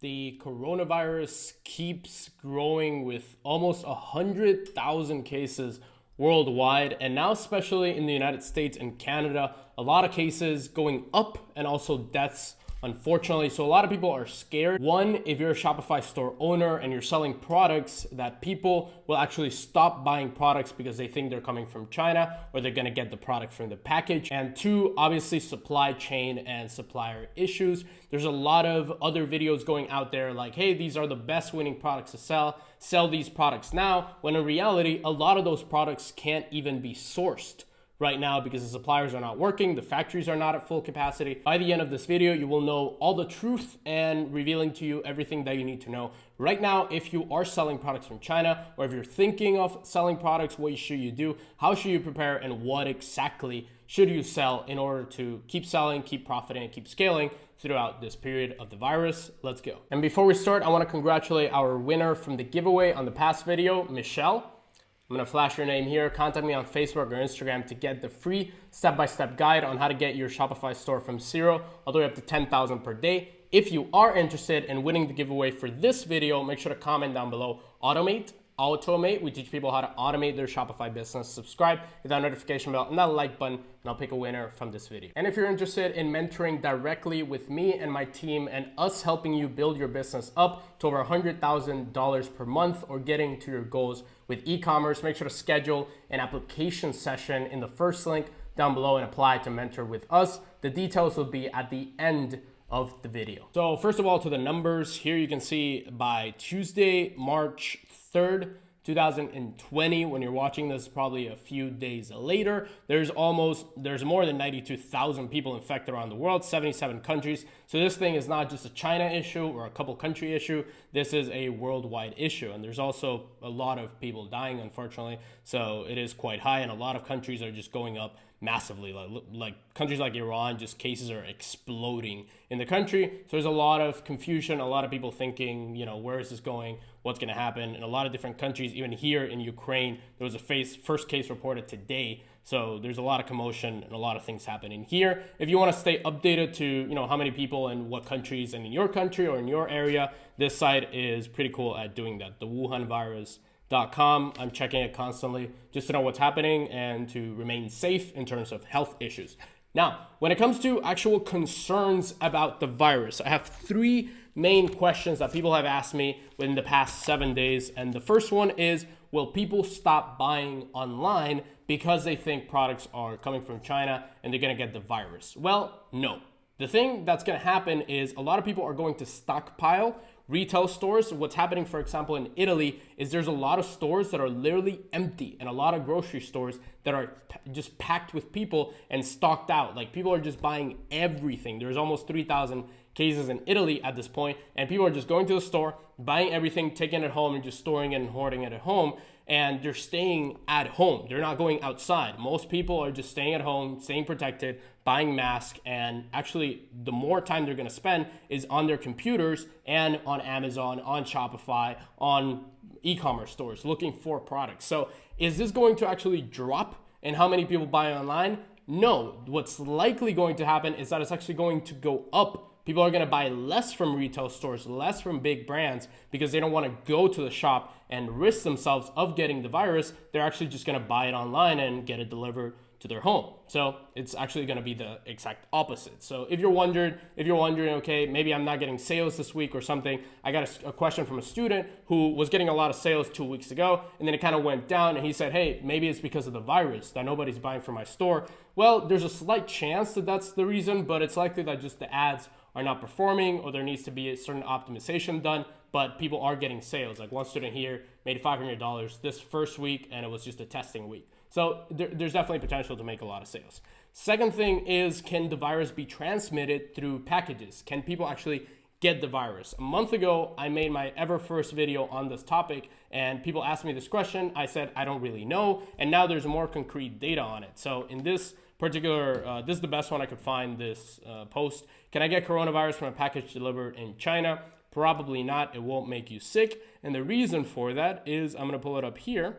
The coronavirus keeps growing with almost 100,000 cases worldwide, and now especially in the United States and Canada, a lot of cases going up and also deaths, unfortunately. So a lot of people are scared. One, if you're a Shopify store owner and you're selling products, that people will actually stop buying products because they think they're coming from China or they're gonna get the product from the package. And two, obviously supply chain and supplier issues. There's a lot of other videos going out there like, hey, these are the best winning products to sell these products now, when in reality, a lot of those products can't even be sourced right now because the suppliers are not working, the factories are not at full capacity. By the end of this video, you will know all the truth and revealing to you everything that you need to know. Right now, if you are selling products from China, or if you're thinking of selling products, what should you do? How should you prepare? And what exactly should you sell in order to keep selling, keep profiting, and keep scaling throughout this period of the virus? Let's go. And before we start, I want to congratulate our winner from the giveaway on the past video, Michelle. I'm gonna flash your name here. Contact me on Facebook or Instagram to get the free step-by-step guide on how to get your Shopify store from 0 all the way up to 10,000 per day. If you are interested in winning the giveaway for this video, make sure to comment down below. Automate. We teach people how to automate their Shopify business. Subscribe, hit that notification bell and that like button, and I'll pick a winner from this video. And if you're interested in mentoring directly with me and my team and us helping you build your business up to over $100,000 per month or getting to your goals with e-commerce, make sure to schedule an application session in the first link down below and apply to mentor with us. The details will be at the end of the video. So first of all, to the numbers, here you can see by Tuesday, March 3rd, 2020, when you're watching this probably a few days later, there's more than 92,000 people infected around the world, 77 countries. So this thing is not just a China issue or a couple country issue. This is a worldwide issue. And there's also a lot of people dying, unfortunately. So it is quite high, and a lot of countries are just going up massively. Like countries like Iran, just cases are exploding in the country. So there's a lot of confusion, a lot of people thinking, where is this going? What's going to happen? In a lot of different countries, even here in Ukraine, there was a first case reported today. So there's a lot of commotion and a lot of things happening here. If you want to stay updated to, how many people and what countries and in your country or in your area, this site is pretty cool at doing that. The wuhanvirus.com. I'm checking it constantly just to know what's happening and to remain safe in terms of health issues. Now, when it comes to actual concerns about the virus, I have three main questions that people have asked me within the past 7 days. And the first one is, will people stop buying online because they think products are coming from China and they're going to get the virus? Well, no. The thing that's going to happen is a lot of people are going to stockpile retail stores. What's happening, for example, in Italy is there's a lot of stores that are literally empty and a lot of grocery stores that are just packed with people and stocked out. Like people are just buying everything. There's almost 3,000 cases in Italy at this point, and people are just going to the store, buying everything, taking it home and just storing it and hoarding it at home. And they're staying at home. They're not going outside. Most people are just staying at home, staying protected, buying masks, and actually the more time they're gonna spend is on their computers and on Amazon, on Shopify, on e-commerce stores looking for products. So is this going to actually drop in how many people buy online? No. What's likely going to happen is that it's actually going to go up. People are going to buy less from retail stores, less from big brands, because they don't want to go to the shop and risk themselves of getting the virus. They're actually just going to buy it online and get it delivered to their home. So it's actually going to be the exact opposite. So if you're wondering, okay, maybe I'm not getting sales this week or something, I got a question from a student who was getting a lot of sales 2 weeks ago, and then it kind of went down, and he said, hey, maybe it's because of the virus that nobody's buying from my store. Well, there's a slight chance that that's the reason, but it's likely that just the ads are not performing or there needs to be a certain optimization done, but people are getting sales. Like one student here made $500 this first week, and it was just a testing week. So there's definitely potential to make a lot of sales. Second thing is, can the virus be transmitted through packages? Can people actually get the virus? A month ago, I made my ever first video on this topic, and people asked me this question. I said, I don't really know. And now there's more concrete data on it. So in this particular, this is the best one I could find, this post. Can I get coronavirus from a package delivered in China? Probably not. It won't make you sick. And the reason for that is, I'm going to pull it up here.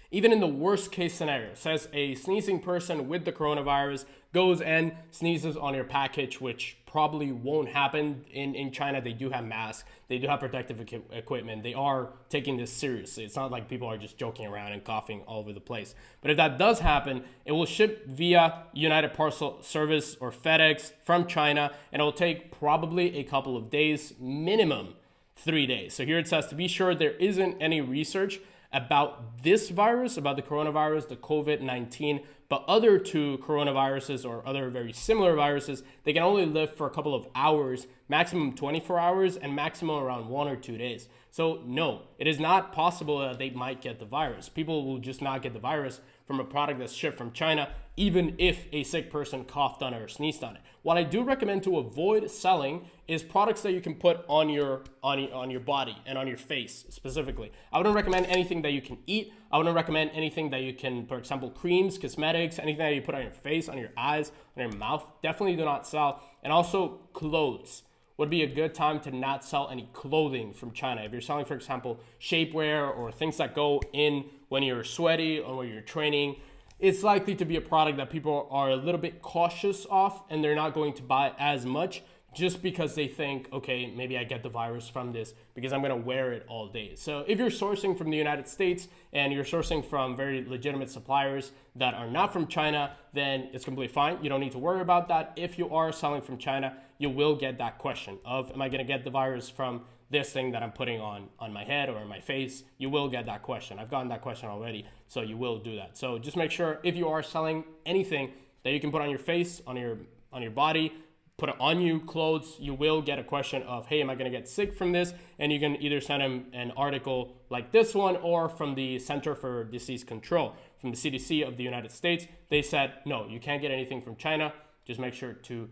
Even in the worst case scenario, says a sneezing person with the coronavirus goes and sneezes on your package, which probably won't happen. In China, they do have masks, they do have protective equipment, they are taking this seriously. It's not like people are just joking around and coughing all over the place. But if that does happen, it will ship via United Parcel Service or FedEx from China, and it will take probably a couple of days, minimum 3 days. So here it says, to be sure there isn't any research about this virus, about the coronavirus, the COVID-19, but other two coronaviruses or other very similar viruses, they can only live for a couple of hours, maximum 24 hours, and maximum around 1 or 2 days. So no, it is not possible that they might get the virus. People will just not get the virus from a product that's shipped from China, even if a sick person coughed on it or sneezed on it. What I do recommend to avoid selling is products that you can put on your body and on your face specifically. I wouldn't recommend anything that you can eat. I wouldn't recommend anything that you can, for example, creams, cosmetics, anything that you put on your face, on your eyes, on your mouth. Definitely do not sell. And also clothes would be a good time to not sell any clothing from China. If you're selling, for example, shapewear or things that go in when you're sweaty or when you're training, it's likely to be a product that people are a little bit cautious of, and they're not going to buy as much just because they think, okay, maybe I get the virus from this because I'm going to wear it all day. So if you're sourcing from the United States and you're sourcing from very legitimate suppliers that are not from China, then it's completely fine. You don't need to worry about that. If you are selling from China, you will get that question of, am I going to get the virus from this thing that I'm putting on my head or in my face? You will get that question. I've gotten that question already, so you will do that. So just make sure if you are selling anything that you can put on your face, on your body, put it on you, clothes, you will get a question of, hey, am I going to get sick from this? And you can either send them an article like this one or from the Center for Disease Control, from the CDC of the United States. They said, no, you can't get anything from China. Just make sure to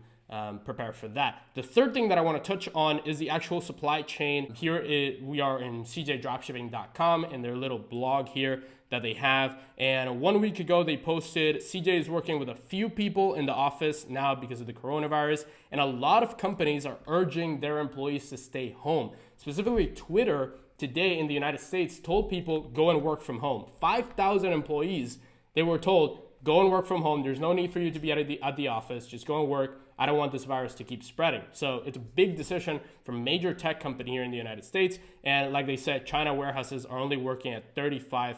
prepare for that. The third thing that I want to touch on is the actual supply chain. We are in cjdropshipping.com and their little blog here that they have. And 1 week ago, they posted, CJ is working with a few people in the office now because of the coronavirus. And a lot of companies are urging their employees to stay home. Specifically, Twitter today in the United States told people, go and work from home. 5,000 employees, they were told, go and work from home. There's no need for you to be at the office. Just go and work. I don't want this virus to keep spreading. So it's a big decision from a major tech company here in the United States. And like they said, China warehouses are only working at 35%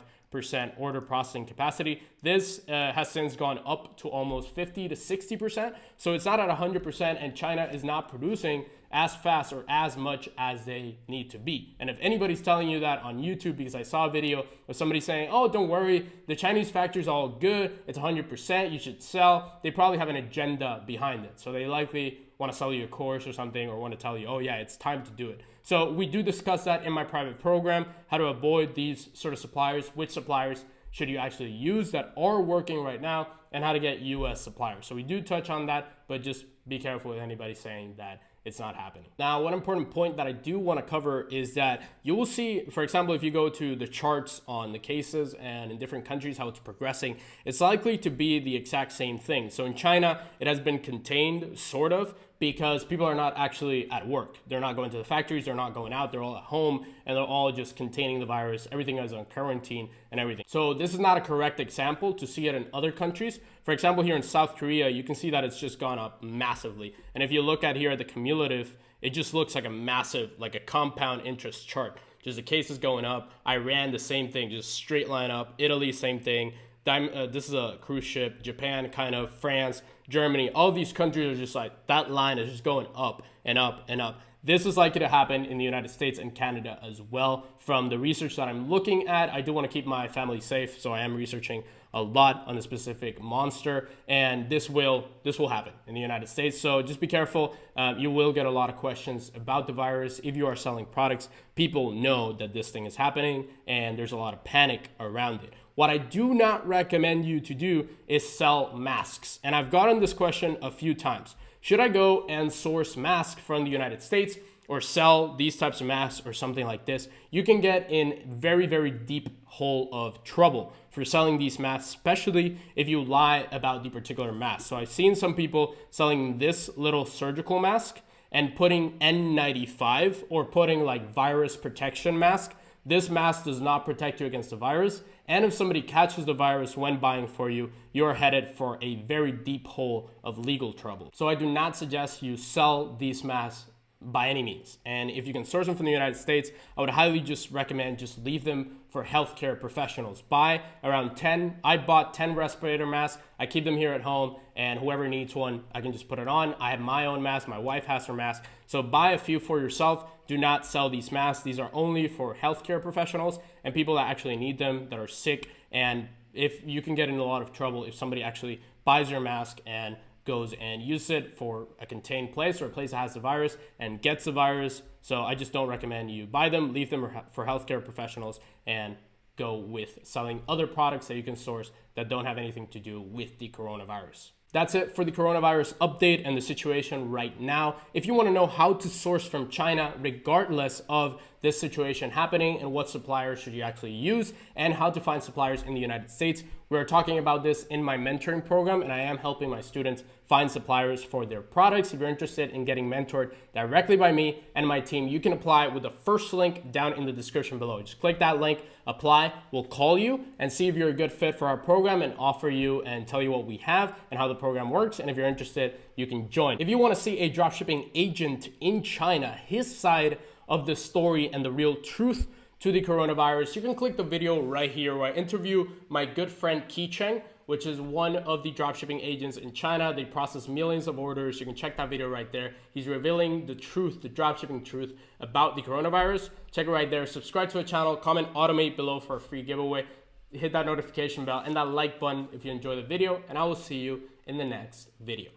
order processing capacity. This has since gone up to almost 50 to 60%. So it's not at 100%, and China is not producing as fast or as much as they need to be. And if anybody's telling you that on YouTube, because I saw a video of somebody saying, oh, don't worry, the Chinese factory is all good, it's 100%, you should sell, they probably have an agenda behind it. So they likely want to sell you a course or something, or want to tell you, oh yeah, it's time to do it. So we do discuss that in my private program, how to avoid these sort of suppliers, which suppliers should you actually use that are working right now, and how to get US suppliers. So we do touch on that, but just be careful with anybody saying that it's not happening. Now, one important point that I do want to cover is that you will see, for example, if you go to the charts on the cases and in different countries, how it's progressing, it's likely to be the exact same thing. So in China, it has been contained, sort of, because people are not actually at work. They're not going to the factories, they're not going out, they're all at home, and they're all just containing the virus. Everything is on quarantine and everything. So this is not a correct example to see it in other countries. For example, here in South Korea, you can see that it's just gone up massively. And if you look at here at the cumulative, it just looks like a massive, like a compound interest chart. Just the cases going up. Iran, the same thing, just straight line up. Italy, same thing. This is a cruise ship. Japan, kind of. France, Germany, all these countries are just like, that line is just going up and up and up. This is likely to happen in the United States and Canada as well. From the research that I'm looking at, I do want to keep my family safe, so I am researching a lot on a specific monster, and this will happen in the United States. So just be careful. You will get a lot of questions about the virus. If you are selling products, people know that this thing is happening, and there's a lot of panic around it. What I do not recommend you to do is sell masks. And I've gotten this question a few times. Should I go and source masks from the United States or sell these types of masks or something like this? You can get in very, very deep hole of trouble for selling these masks, especially if you lie about the particular mask. So I've seen some people selling this little surgical mask and putting N95 or putting like virus protection mask This mask does not protect you against the virus. And if somebody catches the virus when buying for you, you're headed for a very deep hole of legal trouble. So I do not suggest you sell these masks by any means. And if you can source them from the United States, I would highly just recommend just leave them for healthcare professionals. Buy around 10. I bought 10 respirator masks. I keep them here at home, and whoever needs one, I can just put it on. I have my own mask. My wife has her mask. So buy a few for yourself. Do not sell these masks. These are only for healthcare professionals and people that actually need them, that are sick. And if you can get in a lot of trouble if somebody actually buys your mask and goes and uses it for a contained place or a place that has the virus and gets the virus. So I just don't recommend you buy them, leave them for healthcare professionals, and go with selling other products that you can source that don't have anything to do with the coronavirus. That's it for the coronavirus update and the situation right now. If you want to know how to source from China regardless of this situation happening, and what suppliers should you actually use, and how to find suppliers in the United States, we're talking about this in my mentoring program, and I am helping my students find suppliers for their products. If you're interested in getting mentored directly by me and my team, you can apply with the first link down in the description below. Just click that link, apply. We'll call you and see if you're a good fit for our program and offer you and tell you what we have and how the program works. And if you're interested, you can join. If you want to see a dropshipping agent in China, his side of the story and the real truth to the coronavirus, you can click the video right here where I interview my good friend Qi Cheng, which is one of the dropshipping agents in China. They process millions of orders. You can check that video right there. He's revealing the truth, the dropshipping truth about the coronavirus. Check it right there. Subscribe to the channel, comment automate below for a free giveaway. Hit that notification bell and that like button if you enjoy the video, and I will see you in the next video.